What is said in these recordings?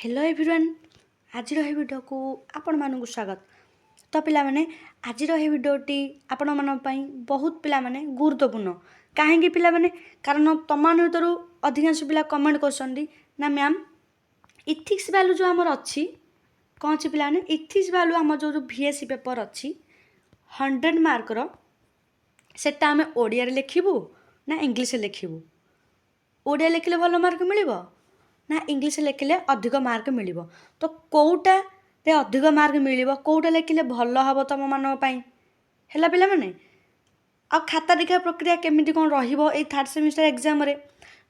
Hello everyone आज video को आपण मानक स्वागत। तो पिला माने आज भिडियोटी आपण मन बहुत पिला माने गुरुत्वपूर्ण कहीं पिला माने कारण तुम भर अधिकांश पिला कमेंट कर ना मैम इथिक्स वैल्यू जो आमर अच्छी कौन अच्छी पिला माने इथिक्स वैल्यू आम जो VSC पेपर अच्छी 100 मार्कर सेटा आम ओडिया लिखबू ना इंग्लिश लिखबू। ओडिया लिखले भल मार्क मिलिबो ना इंग्लिश लिखले अधिक मार्क मिलिबो। तो कोउटा रे अधिक मार्क मिलिबो कोउटा लिखले भल हबो तम मानो पई हैला पिला माने। आ खाता देखा प्रक्रिया केमिति कोन रहिबो ए थर्ड सेमिस्टर एग्जाम रे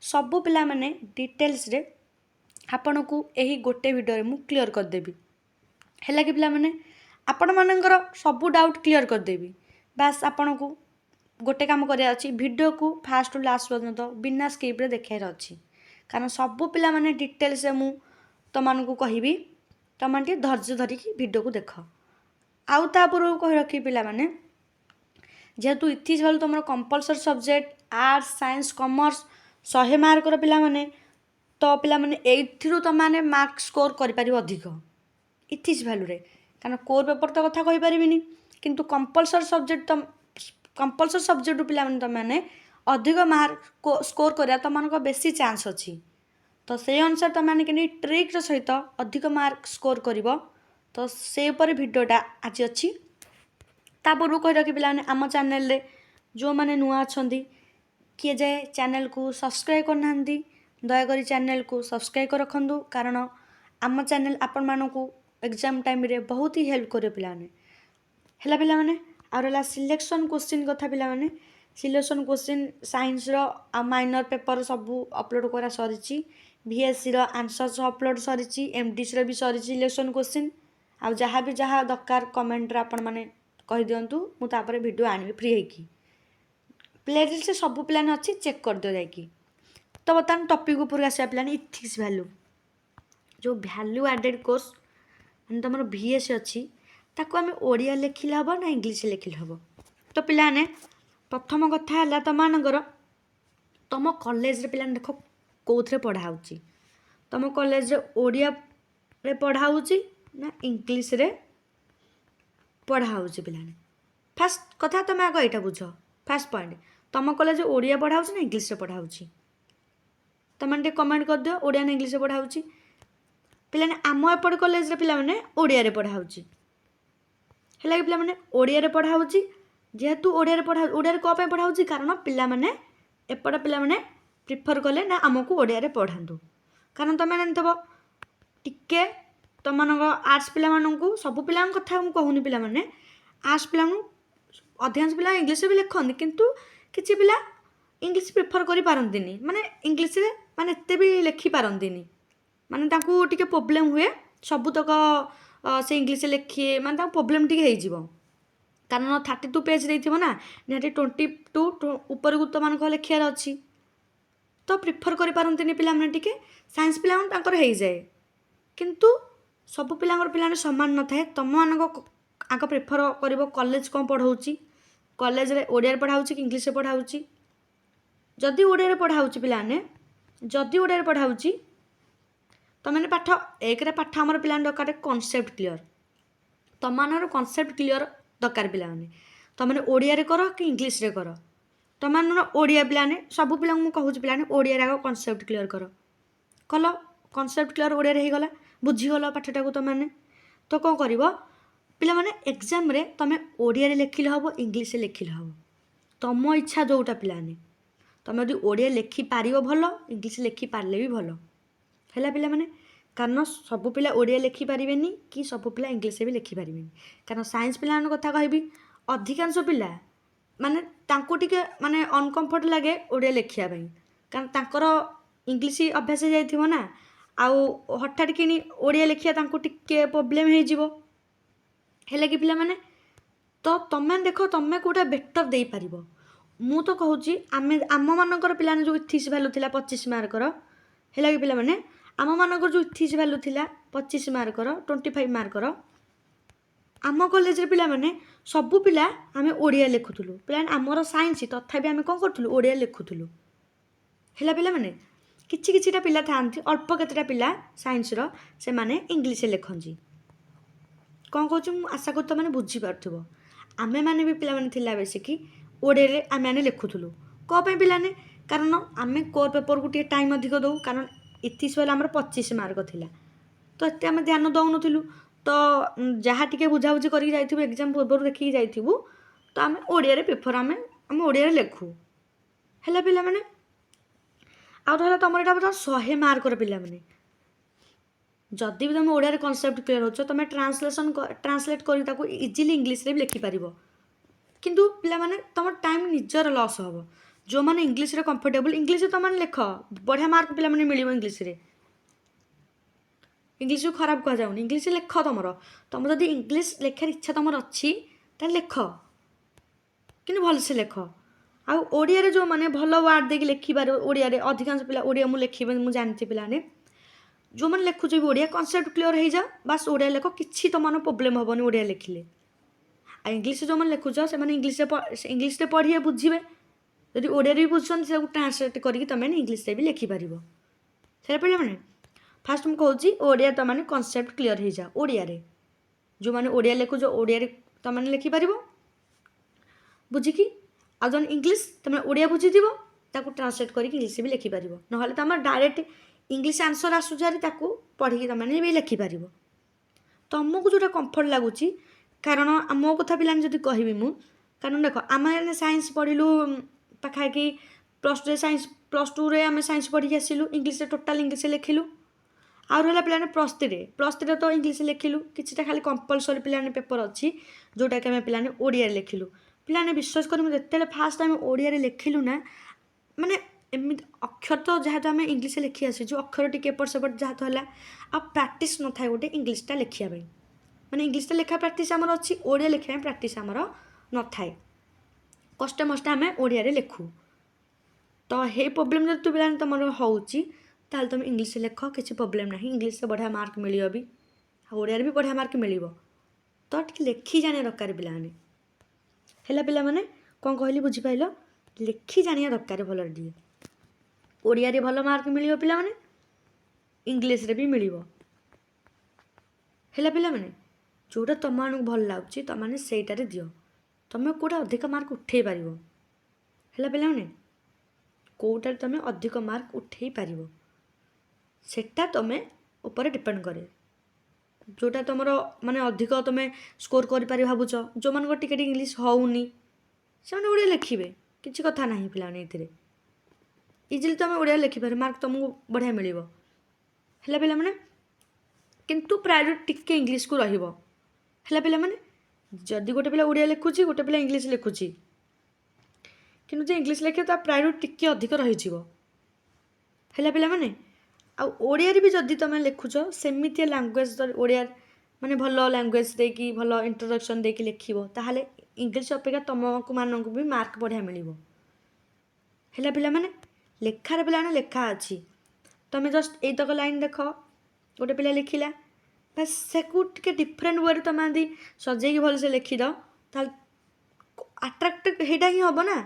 सब पिला माने डिटेल्स रे आपन को एही गोटे वीडियो रे मु क्लियर कर देबी। हैला कि पिला माने आपन मानकर सब डाउट क्लियर कर देबी। बस आपन को गोटे काम करिया अछि वीडियो को फास्ट टू लास्ट पर्यंत बिना स्किप रे देखाइर अछि कारण सबू पिला माने डिटेल्स से मु तुम को कहबी तुम धैर्य धरिकी वीडियो को देख। आउ तापूर्व कह रखी पिला माने जेहेतु इथिक्स वाल तुम compulsory subject arts science commerce 100 mark पिला माने तो पिला माने एथिरु तुम माने मार्क स्कोर करि परिबो अधिक इथिक्स वैल्यू रे कारण कोर पेपर तो कथा कहि परिबिनी किंतु कंपलसरी सब्जेक्ट तुम कंपलसरी सब्जेक्ट पिला माने तुम माने अधिक मार्क स्कोर करा तुम बेसी चांस अच्छी। तो से अनुसार तुम मैंने कि ट्रिक्र सहित अधिक मार्क स्कोर कर तो से उपर भिडटा आज अच्छी। पूर्व कही रखी पिला आम चैनल रे जो मैंने नुआ अच्छा किए जाए चैनल को सब्सक्राइब करना दयाकोरी चैनल को सब्सक्राइब कर रखु कारण आम चैनल आपण मानू एग्जाम टाइम रे बहुत ही हेल्प करे पिलाने है पिला माने। आ सिलेक्शन क्वेश्चन कथा पिला माने सिलेक्शन क्वेश्चन साइंस रो माइनर पेपर सबू अपलोड करा सरी VSC रो आंसर अपलोड सरी MDC रो भी सरी सिलेक्शन क्वेश्चन आ जहाँ भी जहाँ दरकार कमेंट रे आपण माने कहि दियंतु मु तापर वीडियो आनी फ्री हेकी प्लेलिस्ट से सब प्लान अच्छी चेक कर दियो जाइकी। तो बर्तमान टॉपिक ऊपर आसिया प्लान इथिक्स वैल्यू जो वैल्यू एडेड कोर्स माने तुम VSC अच्छी ताको आम ओडिया लिखिले हम ना इंग्लिश लिखिले हम। तो पिलाने प्रथम कथा है तुम तुम कॉलेज रे पिला देख कौथे पढ़ा तुम कॉलेज रे ओडिया रे पढ़ा ना इंग्लिश रे पढ़ा पिलाने फास्ट कथा तुम आग यहाँ बुझ फास्ट पॉइंट तुम कॉलेज ओडिया पढ़ा ना इंग्लिश रे पढ़ा तुम कमेंट कर दियो ओडिया ना इंग्लिश रे पढ़ा पिलाने आम एपट कॉलेज रे पिला माने ओडिया रे पढ़ा है पिला माने ओडिया रे पढ़ा जेहेतु ओडिया रे पढ़ा ओडिया रे को पढ़ा कारण पिला माने एपट पिला माने प्रिफर कले ना आमको ओडिया रे पढ़ातु कारण तुम जानथबो टिके तुम आर्ट्स पिला मानू सब पिला कथा कहूनी पिला माने आर्ट्स पिला अधिकांश पिला इंग्लिश भी लिखते किंतु किसी पिला इंग्लिश प्रिफर करि पारंतिनी माने इंग्लिश रे माने एते भी लिखि पारंतिनी माने ताकू टिके प्रॉब्लम हुए सबुतक से इंग्लिश लिखिए माने प्रॉब्लम टिके हो जिवो कारण 32 पेज देथिबो ना निहाती 22 ऊपर को तुम लिखार अच्छी तो प्रिफर करि पारंतिनी पिला माने टिके साइंस पिला तांकर हो जाए किंतु सब पिलांकर पिलाने समान न थाए तुम मानक आग प्रिफर कर कॉलेज कौन पढ़ाऊँ कॉलेज रे ओडिया पढ़ाऊँ कि इंग्लिश पढ़ाऊँ जदि ओडिया पढ़ाऊँ पिलाने जदि ओडिया पढ़ाऊँ तुम पाठ एक पाठ आम पिला दरकार कॉन्सेप्ट क्लियर तुम मान कॉन्सेप्ट क्लियर दरकार पिलाने तुमने ओडिया रे कर कि इंग्लिश रे कर तुम ओडिया पिलाने सब पिला कहूँ पिलाने ओडिया आग कॉन्सेप्ट क्लियर कर कल कॉन्सेप्ट क्लियर ओडिया हो गला बुझीगल पाठटा को तुमने तो कौन कर पिला माने एग्जाम रे तुम ओडिया रे लिखिले हम इंग्लिश लिखिले हम तुम इच्छा जोटा पिलाने तुम यदि ओडिया लिखि पार भल इंग्लिश लिखि पारे भी भल है पिला माने कारण सब पिला ओडिया लिखि पारिबेनी कि सब पिला इंग्लिश भी लिखि पारिबेनी कारण साइंस पिला कथा कहबी अधिकांश पिला माने तांको टिके माने अनकम्फर्ट लगे ओडिया लिखिया पई कारण तांकर इंग्लिश अभ्यास जाइथिबो ना आउ हठात कि ओडिया लिखिया तांको टिके प्रॉब्लम हो जिवो है कि पिला माने तो तुम देख तुम कोटा बेटर दे पारिबो मु तो कहूँ आम मानकर पिला जो इथिक्स वैल्यू थिला 25 मार्कर है कि पिला माने आम मानकर जो इथिक्स वैल्यू थिला 25 मार्कर 25 मार्कर आम कॉलेज रे पिला माने सबू पिला आमे ओडिया लिखुथुलु पिला आमर साइंस तथापि आमे कोन करथुलु ओडिया लिखुथुलु है पिला माने କିଛି କିଛିଟା ପିଲା ଥାଆନ୍ତି, ଅଳ୍ପ କେତେଟା ପିଲା ସାଇନ୍ସର ସେମାନେ ଇଂଲିଶରେ ଲେଖନ୍ତି। କ'ଣ କହୁଛି ମୁଁ ଆଶା କରୁଛି ତୁମେ ବୁଝିପାରୁଥିବ। ଆମେମାନେ ବି ପିଲାମାନେ ଥିଲା ବେଶିକି ଓଡ଼ିଆରେ ଆମେମାନେ ଲେଖୁଥିଲୁ। କ'ଣ ପାଇଁ ପିଲାମାନେ? କାରଣ ଆମେ କୋର୍ ପେପରକୁ ଟିକେ ଟାଇମ୍ ଅଧିକ ଦେଉ, କାରଣ ଇତିହାସ ବେଳେ ଆମର 25 ମାର୍କ ଥିଲା, ତ ଏତେ ଆମେ ଧ୍ୟାନ ଦେଉନଥିଲୁ। ତ ଯାହା ଟିକେ ବୁଝାବୁଝି କରିକି ଯାଇଥିବୁ, ଏକ୍ଜାମ୍ ପୂର୍ବରୁ ଦେଖିକି ଯାଇଥିବୁ, ତ ଆମେ ଓଡ଼ିଆରେ ପ୍ରିଫର୍ ଆମେ ଓଡ଼ିଆରେ ଲେଖୁ। ହେଲା ପିଲାମାନେ, ଆଉ ରହିଲା ତୁମର ଏଇଟା ବୋଧେ 100 ମାର୍କର ପିଲାମାନେ। ଯଦି ବି ତୁମେ ଓଡ଼ିଆରେ କନସେପ୍ଟ କ୍ଲିୟର ହେଉଛ, ତୁମେ ଟ୍ରାନ୍ସଲେଟ୍ କରି ତାକୁ ଇଜିଲି ଇଂଲିଶରେ ବି ଲେଖିପାରିବ। କିନ୍ତୁ ପିଲାମାନେ ତୁମ ଟାଇମ୍ ନିଜର ଲସ୍ ହେବ। ଯେଉଁମାନେ ଇଂଲିଶରେ କମ୍ଫର୍ଟେବୁଲ୍, ଇଂଲିଶରେ ତୁମମାନେ ଲେଖ, ବଢ଼ିଆ ମାର୍କ ପିଲାମାନେ ମିଳିବ ଇଂଲିଶରେ। ଇଂଲିଶକୁ ଖରାପ କୁହାଯାଉନି, ଇଂଲିଶ ଲେଖ। ତୁମର ଯଦି ଇଂଲିଶ ଲେଖିବାର ଇଚ୍ଛା ତୁମର ଅଛି ତାହେଲେ ଲେଖ, କିନ୍ତୁ ଭଲସେ ଲେଖ। ଆଉ ଓଡ଼ିଆରେ ଯେଉଁମାନେ ଭଲ ୱାର୍ଡ଼ ଦେଇକି ଲେଖିପାରିବ, ଓଡ଼ିଆରେ ଅଧିକାଂଶ ପିଲା ଓଡ଼ିଆ ମୁଁ ଲେଖିବି, ମୁଁ ଜାଣିଛି ପିଲାମାନେ ଯେଉଁମାନେ ଲେଖୁଛ ବି ଓଡ଼ିଆ କନସେପ୍ଟ କ୍ଲିୟର ହେଇଯାଅ, ବାସ୍ ଓଡ଼ିଆ ଲେଖ, କିଛି ତୁମର ପ୍ରୋବ୍ଲେମ୍ ହେବନି ଓଡ଼ିଆ ଲେଖିଲେ। ଆଉ ଇଂଲିଶ ଯେଉଁମାନେ ଲେଖୁଛ ସେମାନେ ଇଂଲିଶରେ ପଢ଼ିବେ, ବୁଝିବେ। ଯଦି ଓଡ଼ିଆରେ ବି ବୁଝୁଛନ୍ତି ସେଟାକୁ ଟ୍ରାନ୍ସଲେଟ୍ କରିକି ତୁମେ ଇଂଲିଶରେ ବି ଲେଖିପାରିବ। ସେଇଟା ପିଲାମାନେ ଫାଷ୍ଟ ମୁଁ କହୁଛି ଓଡ଼ିଆ ତୁମମାନେ କନସେପ୍ଟ କ୍ଲିୟର ହେଇଯାଅ। ଓଡ଼ିଆରେ ଯେଉଁମାନେ ଓଡ଼ିଆ ଲେଖୁଛ ଓଡ଼ିଆରେ ତୁମମାନେ ଲେଖିପାରିବ ବୁଝିକି। ଆଉ ଜଣେ ଇଂଲିଶ ତୁମେ ଓଡ଼ିଆ ବୁଝିଥିବ, ତାକୁ ଟ୍ରାନ୍ସଲେଟ୍ କରିକି ଇଂଲିଶ ବି ଲେଖିପାରିବ। ନହେଲେ ତୁମର ଡାଇରେକ୍ଟ ଇଂଲିଶ ଆନ୍ସର୍ ଆସୁଛି ଭାରି, ତାକୁ ପଢ଼ିକି ତୁମମାନେ ବି ଲେଖିପାରିବ। ତୁମକୁ ଯେଉଁଟା କମ୍ଫର୍ଟ ଲାଗୁଛି, କାରଣ ମୋ କଥା ପିଲାମାନେ ଯଦି କହିବି ମୁଁ, କାରଣ ଦେଖ ଆମେ ସାଇନ୍ସ ପଢ଼ିଲୁ ପାଖାପାଖି +2ରେ ଆମେ ସାଇନ୍ସ ପଢ଼ିକି ଆସିଲୁ, ଇଂଲିଶରେ ଟୋଟାଲ୍ ଇଂଲିଶରେ ଲେଖିଲୁ। ଆଉ ରହିଲା ପିଲାମାନେ +3ରେ ତ ଇଂଲିଶ ଲେଖିଲୁ, କିଛିଟା ଖାଲି କମ୍ପଲସରି ପିଲାମାନେ ପେପର୍ ଅଛି ଯେଉଁଟାକି ଆମେ ପିଲାମାନେ ଓଡ଼ିଆରେ ଲେଖିଲୁ। ପିଲାମାନେ ବିଶ୍ୱାସ କରିବୁ, ଯେତେବେଳେ ଫାଷ୍ଟ ଆମେ ଓଡ଼ିଆରେ ଲେଖିଲୁ ନା, ମାନେ ଏମିତି ଅକ୍ଷର ତ ଯାହା ତ ଆମେ ଇଂଲିଶରେ ଲେଖି ଆସିଛୁ, ଅକ୍ଷର ଟିକେ ଏପଟ ସେପଟ ଯାହା ତ ହେଲା, ଆଉ ପ୍ରାକ୍ଟିସ୍ ନଥାଏ ଗୋଟେ ଇଂଲିଶଟା ଲେଖିବା ପାଇଁ। ମାନେ ଇଂଲିଶଟା ଲେଖା ପ୍ରାକ୍ଟିସ୍ ଆମର ଅଛି, ଓଡ଼ିଆ ଲେଖିବା ପାଇଁ ପ୍ରାକ୍ଟିସ୍ ଆମର ନଥାଏ। କଷ୍ଟମଷ୍ଟେ ଆମେ ଓଡ଼ିଆରେ ଲେଖୁ। ତ ହେଇ ପ୍ରୋବ୍ଲେମ୍ ଯଦି ପିଲାମାନେ ତୁମର ହେଉଛି, ତାହେଲେ ତୁମେ ଇଂଲିଶରେ ଲେଖ, କିଛି ପ୍ରୋବ୍ଲେମ୍ ନାହିଁ। ଇଂଲିଶରେ ବଢ଼ିଆ ମାର୍କ ମିଳିବ ବି, ଆଉ ଓଡ଼ିଆରେ ବି ବଢ଼ିଆ ମାର୍କ ମିଳିବ। ତ ଟିକେ ଲେଖି ଜାଣିବା ଦରକାର ପିଲାମାନେ। ହେଲା ପିଲାମାନେ, କ'ଣ କହିଲି ବୁଝିପାରିଲ? ଲେଖି ଜାଣିବା ଦରକାର ଭଲରେ ଟିକେ। ଓଡ଼ିଆରେ ଭଲ ମାର୍କ ମିଳିବ ପିଲାମାନେ, ଇଂଲିଶରେ ବି ମିଳିବ। ହେଲା ପିଲାମାନେ, ଯେଉଁଟା ତୁମମାନଙ୍କୁ ଭଲ ଲାଗୁଛି ତୁମମାନେ ସେଇଟାରେ ଦିଅ। ତୁମେ କେଉଁଟା ଅଧିକ ମାର୍କ ଉଠେଇ ପାରିବ। ହେଲା ପିଲାମାନେ, କେଉଁଟାରେ ତୁମେ ଅଧିକ ମାର୍କ ଉଠେଇ ପାରିବ ସେଟା ତୁମେ ଉପରେ ଡିପେଣ୍ଡ କରେ। ଯେଉଁଟା ତୁମର ମାନେ ଅଧିକ ତୁମେ ସ୍କୋର୍ କରିପାରିବ ଭାବୁଛ, ଯେଉଁମାନଙ୍କର ଟିକେ ଟିକେ ଇଂଲିଶ ହେଉନି ସେମାନେ ଓଡ଼ିଆ ଲେଖିବେ, କିଛି କଥା ନାହିଁ ପିଲାମାନେ। ଏଥିରେ ଇଜିଲି ତୁମେ ଓଡ଼ିଆ ଲେଖିପାରିବ, ମାର୍କ ତୁମକୁ ବଢ଼ିଆ ମିଳିବ। ହେଲା ପିଲାମାନେ, କିନ୍ତୁ ପ୍ରାୟୋରିଟି ଟିକେ ଇଂଲିଶକୁ ରହିବ। ହେଲା ପିଲାମାନେ, ଯଦି ଗୋଟେ ପିଲା ଓଡ଼ିଆ ଲେଖୁଛି, ଗୋଟେ ପିଲା ଇଂଲିଶ ଲେଖୁଛି, କିନ୍ତୁ ଯେ ଇଂଲିଶ ଲେଖିବ ତା ପ୍ରାୟୋରିଟି ଟିକେ ଅଧିକ ରହିଯିବ। ହେଲା ପିଲାମାନେ, ଆଉ ଓଡ଼ିଆରେ ବି ଯଦି ତୁମେ ଲେଖୁଛ ସେମିତିଆ ଲାଙ୍ଗୁଏଜ୍, ଓଡ଼ିଆ ମାନେ ଭଲ ଲାଙ୍ଗୁଏଜ୍ ଦେଇକି, ଭଲ ଇଣ୍ଟ୍ରୋଡକ୍ସନ୍ ଦେଇକି ଲେଖିବ, ତାହେଲେ ଇଂଲିଶ ଅପେକ୍ଷା ତୁମମାନଙ୍କୁ ବି ମାର୍କ ବଢ଼ିଆ ମିଳିବ। ହେଲା ପିଲାମାନେ, ଲେଖାରେ ପିଲାମାନେ ଲେଖା ଅଛି, ତୁମେ ଜଷ୍ଟ ଏଇତକ ଲାଇନ୍ ଦେଖ, ଗୋଟେ ପିଲା ଲେଖିଲା, ବାସ୍ ସେକୁ ଟିକେ ଡିଫରେଣ୍ଟ ୱେରେ ତୁମେ ଯଦି ସଜେଇକି ଭଲସେ ଲେଖିଦ, ତାହେଲେ ଆଟ୍ରାକ୍ଟ ସେଇଟା ହିଁ ହେବ ନା।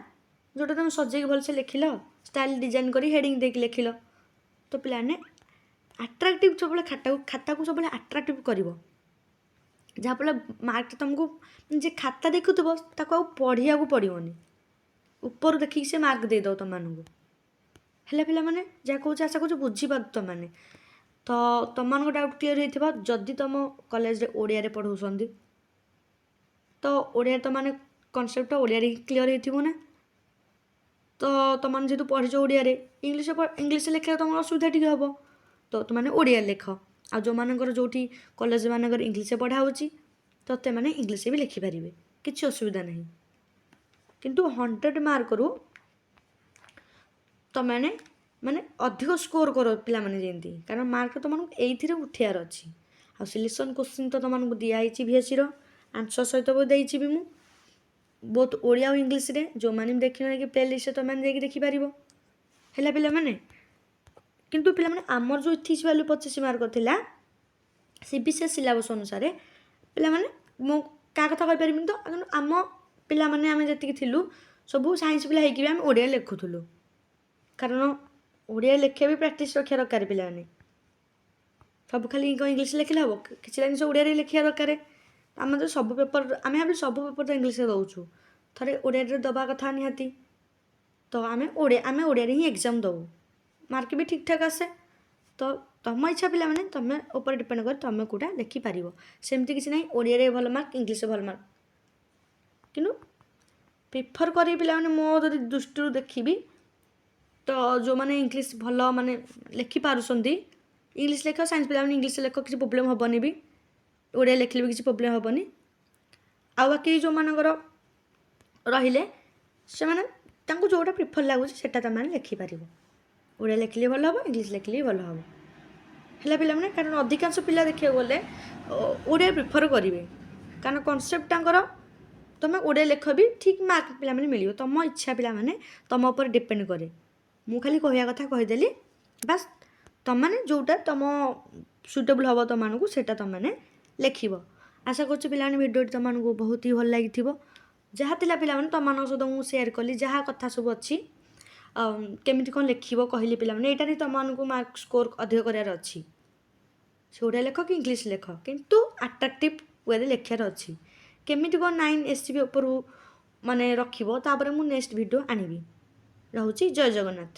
ଯେଉଁଟା ତୁମେ ସଜେଇକି ଭଲସେ ଲେଖିଲ, ଷ୍ଟାଇଲ୍ ଡିଜାଇନ୍ କରି ହେଡ଼ିଙ୍ଗ ଦେଇକି ଲେଖିଲ, ତ ପିଲାମାନେ ଆଟ୍ରାକ୍ଟିଭ୍ ସବୁବେଳେ ଖାତାକୁ ସବୁବେଳେ ଆଟ୍ରାକ୍ଟିଭ୍ କରିବ। ଯାହାଫଳରେ ମାର୍କଟା ତୁମକୁ ଯେ ଖାତା ଦେଖୁଥିବ ତାକୁ ଆଉ ପଢ଼ିବାକୁ ପଡ଼ିବନି, ଉପରୁ ଦେଖିକି ସେ ମାର୍କ ଦେଇଦେବ ତୁମମାନଙ୍କୁ। ହେଲା ପିଲାମାନେ, ଯାହା କହୁଛି ଆଶା କରୁଛି ବୁଝିପାରୁଛ ତୁମମାନେ। ତ ତୁମମାନଙ୍କ ଡାଉଟ୍ କ୍ଲିୟର ହେଇଥିବ। ଯଦି ତୁମ କଲେଜରେ ଓଡ଼ିଆରେ ପଢ଼ାଉଛନ୍ତି, ତ ଓଡ଼ିଆରେ ତୁମମାନେ କନସେପ୍ଟ ଓଡ଼ିଆରେ ହିଁ କ୍ଲିୟର ହେଇଥିବ ନା। ତ ତୁମମାନେ ଯେହେତୁ ପଢ଼ିଛ ଓଡ଼ିଆରେ, ଇଂଲିଶରେ ଲେଖିଲେ ତୁମର ଅସୁବିଧା ଟିକେ ହେବ, ତ ତୁମମାନେ ଓଡ଼ିଆରେ ଲେଖ। ଆଉ ଯେଉଁମାନଙ୍କର ଯେଉଁଠି କଲେଜ ମାନଙ୍କରେ ଇଂଲିଶରେ ପଢ଼ା ହେଉଛି, ତ ସେମାନେ ଇଂଲିଶରେ ବି ଲେଖିପାରିବେ, କିଛି ଅସୁବିଧା ନାହିଁ। କିନ୍ତୁ 100 ମାର୍କରୁ ତୁମମାନେ ମାନେ ଅଧିକ ସ୍କୋର୍ କର ପିଲାମାନେ ଯେମିତି, କାରଣ ମାର୍କ ତୁମମାନଙ୍କୁ ଏଇଥିରେ ଉଠିବାର ଅଛି। ଆଉ ସିଲେକ୍ସନ୍ କୋଶ୍ଚିନ୍ ତ ତୁମମାନଙ୍କୁ ଦିଆହେଇଛି ଭିଏସିର ଆନ୍ସର୍ ସହିତ ଦେଇଛି ବି ମୁଁ, ବହୁତ ଓଡ଼ିଆ ଆଉ ଇଂଲିଶରେ। ଯେଉଁମାନେ ବି ଦେଖିନ କି ପ୍ଲେ ଲିଷ୍ଟରେ ତୁମମାନେ ଯାଇକି ଦେଖିପାରିବ। ହେଲା ପିଲାମାନେ, କିନ୍ତୁ ପିଲାମାନେ ଆମର ଯେଉଁ ଇଥିକ୍ସ ଭ୍ୟାଲ୍ୟୁ 25 ମାର୍କ ଥିଲା, CBSE ସିଲାବସ୍ ଅନୁସାରେ ପିଲାମାନେ, ମୁଁ କାହା କଥା କହିପାରିବିନି ତ, କିନ୍ତୁ ଆମ ପିଲାମାନେ ଆମେ ଯେତିକି ଥିଲୁ ସବୁ ସାଇନ୍ସ ପିଲା ହେଇକି ବି ଆମେ ଓଡ଼ିଆ ଲେଖୁଥିଲୁ। କାରଣ ଓଡ଼ିଆ ଲେଖିବା ବି ପ୍ରାକ୍ଟିସ୍ ରଖିବା ଦରକାର ପିଲାମାନେ। ସବୁ ଖାଲି କ'ଣ ଇଂଲିଶ ଲେଖିଲେ ହେବ? କିଛି ଜିନିଷ ଓଡ଼ିଆରେ ଲେଖିବା ଦରକାର। ଆମେ ତ ସବୁ ପେପର ଆମେ ସବୁ ପେପର ତ ଇଂଲିଶରେ ଦେଉଛୁ, ଥରେ ଓଡ଼ିଆରେ ଦେବା କଥା ନିହାତି। ତ ଆମେ ଓଡ଼ିଆରେ ହିଁ ଏକ୍ଜାମ୍ ଦେଉ, ମାର୍କ ବି ଠିକ୍ଠାକ୍ ଆସେ। ତ ତମ ଇଚ୍ଛା ପିଲାମାନେ, ତମେ ଉପରେ ଡିପେଣ୍ଡ କରେ ତମେ କେଉଁଟା ଲେଖିପାରିବ। ସେମିତି କିଛି ନାହିଁ ଓଡ଼ିଆରେ ଭଲ ମାର୍କ ଇଂଲିଶରେ ଭଲ ମାର୍କ, କିନ୍ତୁ ପ୍ରିଫର୍ କରିବି ପିଲାମାନେ ମୋ ଯଦି ଦୃଷ୍ଟିରୁ ଦେଖିବି ତ ଯେଉଁମାନେ ଇଂଲିଶ ଭଲ ମାନେ ଲେଖିପାରୁଛନ୍ତି, ଇଂଲିଶ ଲେଖ, ସାଇନ୍ସ ପିଲାମାନେ ଇଂଲିଶ ଲେଖ, କିଛି ପ୍ରୋବ୍ଲେମ୍ ହେବନି ବି। ଓଡ଼ିଆ ଲେଖିଲେ ବି କିଛି ପ୍ରୋବ୍ଲେମ୍ ହେବନି। ଆଉ ବାକି ଯେଉଁମାନଙ୍କର ରହିଲେ ସେମାନେ ତାଙ୍କୁ ଯେଉଁଟା ପ୍ରିଫର୍ ଲାଗୁଛି ସେଇଟା ତୁମେମାନେ ଲେଖିପାରିବ। ଓଡ଼ିଆ ଲେଖିଲେ ଭଲ ହେବ, ଇଂଲିଶ ଲେଖିଲେ ବି ଭଲ ହେବ। ହେଲା ପିଲାମାନେ, କାରଣ ଅଧିକାଂଶ ପିଲା ଦେଖିବାକୁ ଗଲେ ଓଡ଼ିଆ ପ୍ରିଫର୍ କରିବେ, କାରଣ କନସେପ୍ଟ ତାଙ୍କର ତୁମେ ଓଡ଼ିଆ ଲେଖ ବି ଠିକ୍ ମାର୍କ ପିଲାମାନେ ମିଳିବ। ତୁମ ଇଚ୍ଛା ପିଲାମାନେ, ତୁମ ଉପରେ ଡିପେଣ୍ଡ କରେ। ମୁଁ ଖାଲି କହିବା କଥା କହିଦେଲି, ବାସ୍ ତୁମମାନେ ଯେଉଁଟା ତୁମ ସୁଇଟେବୁଲ୍ ହେବ ତୁମମାନଙ୍କୁ ସେଇଟା ତୁମମାନେ ଲେଖିବ। ଆଶା କରୁଛି ପିଲାମାନେ ଭିଡ଼ିଓଟି ତୁମମାନଙ୍କୁ ବହୁତ ହି ଭଲ ଲାଗିଥିବ। ଯାହା ଥିଲା ପିଲାମାନେ ତୁମମାନଙ୍କ ସହିତ ମୁଁ ସେୟାର କଲି, ଯାହା କଥା ସବୁ ଅଛି କେମିତି କ'ଣ ଲେଖିବ କହିଲି ପିଲାମାନେ, ଏଇଟାରେ ତୁମମାନଙ୍କୁ ମାର୍କ ସ୍କୋର ଅଧିକ କରିବାର ଅଛି। ସେ ଓଡ଼ିଆ ଲେଖ କି ଇଂଲିଶ ଲେଖ, କିନ୍ତୁ ଆଟ୍ରାକ୍ଟିଭ୍ ୱେରେ ଲେଖିବାର ଅଛି। କେମିତି କ'ଣ 9 SCB ଉପରୁ ମାନେ ରଖିବ, ତାପରେ ମୁଁ ନେକ୍ସଟ ଭିଡ଼ିଓ ଆଣିବି। ରହୁଛି, ଜୟ ଜଗନ୍ନାଥ।